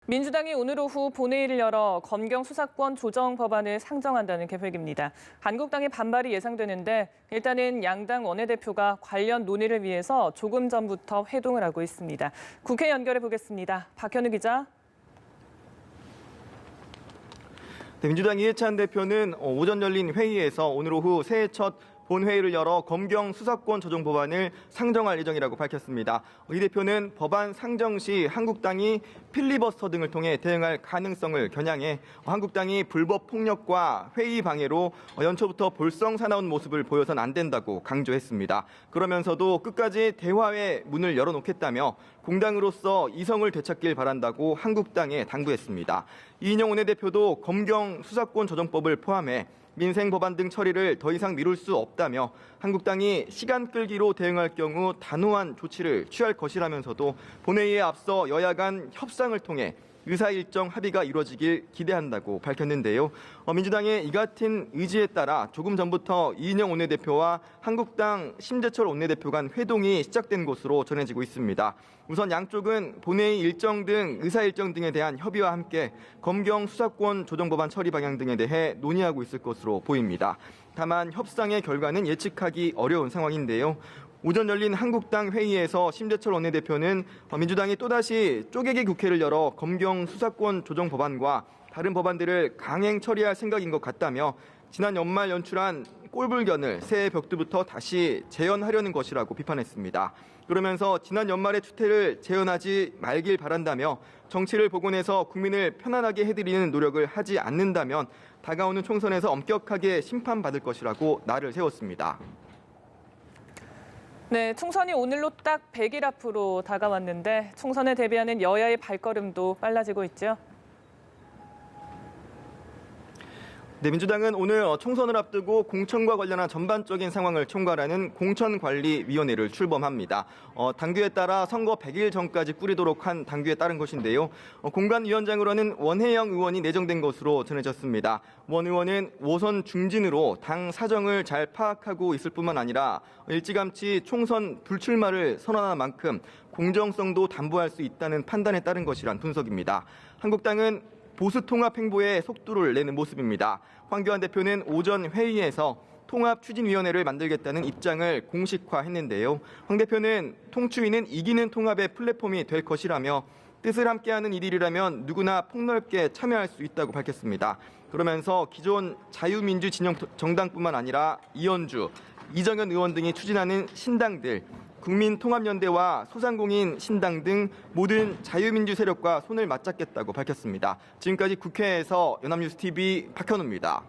민주당이 오늘 오후 본회의를 열어 검경 수사권 조정 법안을 상정한다는 계획입니다. 한국당의 반발이 예상되는데 일단은 양당 원내대표가 관련 논의를 위해서 조금 전부터 회동을 하고 있습니다. 국회 연결해 보겠습니다. 박현우 기자. 민주당 이해찬 대표는 오전 열린 회의에서 오늘 오후 새해 첫 본회의를 열어 검경 수사권 조정 법안을 상정할 예정이라고 밝혔습니다. 이 대표는 법안 상정 시 한국당이 필리버스터 등을 통해 대응할 가능성을 겨냥해 한국당이 불법 폭력과 회의 방해로 연초부터 볼썽사나운 모습을 보여선 안 된다고 강조했습니다. 그러면서도 끝까지 대화의 문을 열어놓겠다며 공당으로서 이성을 되찾길 바란다고 한국당에 당부했습니다. 이인영 원내대표도 검경 수사권 조정법을 포함해 민생 법안 등 처리를 더 이상 미룰 수 없다며 한국당이 시간 끌기로 대응할 경우 단호한 조치를 취할 것이라면서도 본회의에 앞서 여야 간 협상을 통해 의사일정 합의가 이루어지길 기대한다고 밝혔는데요. 민주당의 이 같은 의지에 따라 조금 전부터 이인영 원내대표와 한국당 심재철 원내대표 간 회동이 시작된 것으로 전해지고 있습니다. 우선 양쪽은 본회의 일정 등 의사일정 등에 대한 협의와 함께 검경 수사권 조정 법안 처리 방향 등에 대해 논의하고 있을 것으로 보입니다. 다만 협상의 결과는 예측하기 어려운 상황인데요. 오전 열린 한국당 회의에서 심재철 원내대표는 민주당이 또다시 쪼개기 국회를 열어 검경 수사권 조정 법안과 다른 법안들을 강행 처리할 생각인 것 같다며 지난 연말 연출한 꼴불견을 새해 벽두부터 다시 재현하려는 것이라고 비판했습니다. 그러면서 지난 연말의 추태를 재현하지 말길 바란다며 정치를 복원해서 국민을 편안하게 해드리는 노력을 하지 않는다면 다가오는 총선에서 엄격하게 심판받을 것이라고 날을 세웠습니다. 네, 총선이 오늘로 딱 100일 앞으로 다가왔는데 총선에 대비하는 여야의 발걸음도 빨라지고 있죠. 네, 민주당은 오늘 총선을 앞두고 공천과 관련한 전반적인 상황을 총괄하는 공천관리위원회를 출범합니다. 당규에 따라 선거 100일 전까지 꾸리도록 한 당규에 따른 것인데요. 공관위원장으로는 원혜영 의원이 내정된 것으로 전해졌습니다. 원 의원은 오선 중진으로 당 사정을 잘 파악하고 있을 뿐만 아니라 일찌감치 총선 불출마를 선언한 만큼 공정성도 담보할 수 있다는 판단에 따른 것이란 분석입니다. 한국당은 보수 통합 행보에 속도를 내는 모습입니다. 황교안 대표는 오전 회의에서 통합추진위원회를 만들겠다는 입장을 공식화했는데요. 황 대표는 통추위는 이기는 통합의 플랫폼이 될 것이라며 뜻을 함께하는 이들이라면 누구나 폭넓게 참여할 수 있다고 밝혔습니다. 그러면서 기존 자유민주 진영 정당뿐만 아니라 이현주, 이정현 의원 등이 추진하는 신당들, 국민통합연대와 소상공인 신당 등 모든 자유민주 세력과 손을 맞잡겠다고 밝혔습니다. 지금까지 국회에서 연합뉴스TV 박현우입니다.